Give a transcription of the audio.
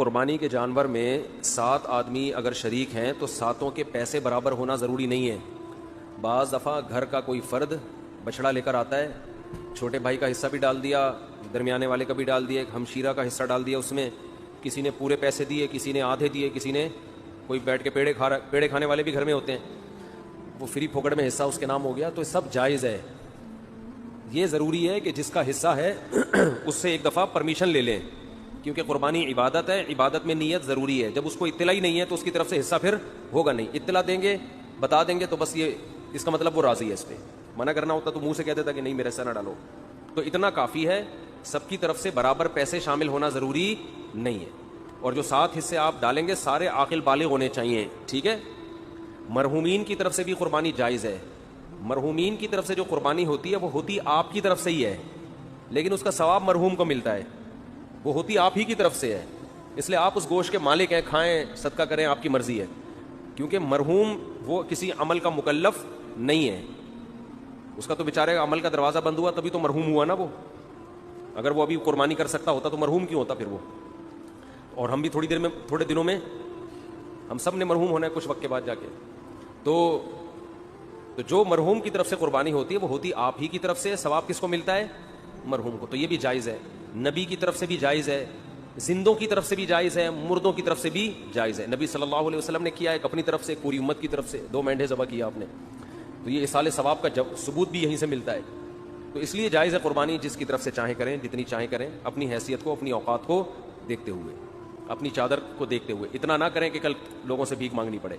قربانی کے جانور میں 7 آدمی اگر شریک ہیں تو 7 کے پیسے برابر ہونا ضروری نہیں ہے۔ بعض دفعہ گھر کا کوئی فرد بچڑا لے کر آتا ہے، چھوٹے بھائی کا حصہ بھی ڈال دیا، درمیانے والے کا بھی ڈال دیا، ایک ہمشیرہ کا حصہ ڈال دیا، اس میں کسی نے پورے پیسے دیے، کسی نے آدھے دیے، کسی نے کوئی بیٹھ کے پیڑے کھانے والے بھی گھر میں ہوتے ہیں، وہ فری پھوکڑ میں حصہ اس کے نام ہو گیا، تو سب جائز ہے۔ یہ ضروری ہے کہ جس کا حصہ ہے اس سے ایک دفعہ پرمیشن لے لیں، کیونکہ قربانی عبادت ہے، عبادت میں نیت ضروری ہے۔ جب اس کو اطلاع ہی نہیں ہے تو اس کی طرف سے حصہ پھر ہوگا نہیں۔ اطلاع دیں گے، بتا دیں گے تو بس یہ اس کا مطلب وہ راضی ہے اس پہ۔ منع کرنا ہوتا تو منہ سے کہہ دیتا کہ نہیں میرے حصہ نہ ڈالو۔ تو اتنا کافی ہے، سب کی طرف سے برابر پیسے شامل ہونا ضروری نہیں ہے۔ اور جو 7 حصے آپ ڈالیں گے سارے عاقل بالغ ہونے چاہیے، ٹھیک ہے۔ مرحومین کی طرف سے بھی قربانی جائز ہے۔ مرحومین کی طرف سے جو قربانی ہوتی ہے وہ ہوتی آپ کی طرف سے ہی ہے، لیکن اس کا ثواب مرحوم کو ملتا ہے، وہ ہوتی آپ ہی کی طرف سے ہے۔ اس لیے آپ اس گوشت کے مالک ہیں، کھائیں، صدقہ کریں، آپ کی مرضی ہے، کیونکہ مرحوم وہ کسی عمل کا مکلف نہیں ہے۔ اس کا تو بیچارے عمل کا دروازہ بند ہوا تبھی تو مرحوم ہوا نا وہ۔ اگر وہ ابھی قربانی کر سکتا ہوتا تو مرحوم کیوں ہوتا پھر وہ؟ اور ہم بھی تھوڑے دنوں میں ہم سب نے مرحوم ہونا ہے کچھ وقت کے بعد جا کے۔ تو جو مرحوم کی طرف سے قربانی ہوتی ہے وہ ہوتی آپ ہی کی طرف سے، ثواب کس کو ملتا ہے؟ مرحوم کو۔ تو یہ بھی جائز ہے، نبی کی طرف سے بھی جائز ہے، زندوں کی طرف سے بھی جائز ہے، مردوں کی طرف سے بھی جائز ہے۔ نبی صلی اللہ علیہ وسلم نے کیا، ایک اپنی طرف سے، ایک پوری امت کی طرف سے، 2 مینڈھے ذبح کیا آپ نے۔ تو یہ اصال ثواب کا ثبوت بھی یہیں سے ملتا ہے۔ تو اس لیے جائز ہے قربانی، جس کی طرف سے چاہیں کریں، جتنی چاہیں کریں، اپنی حیثیت کو، اپنی اوقات کو دیکھتے ہوئے، اپنی چادر کو دیکھتے ہوئے۔ اتنا نہ کریں کہ کل لوگوں سے بھیک مانگنی پڑے۔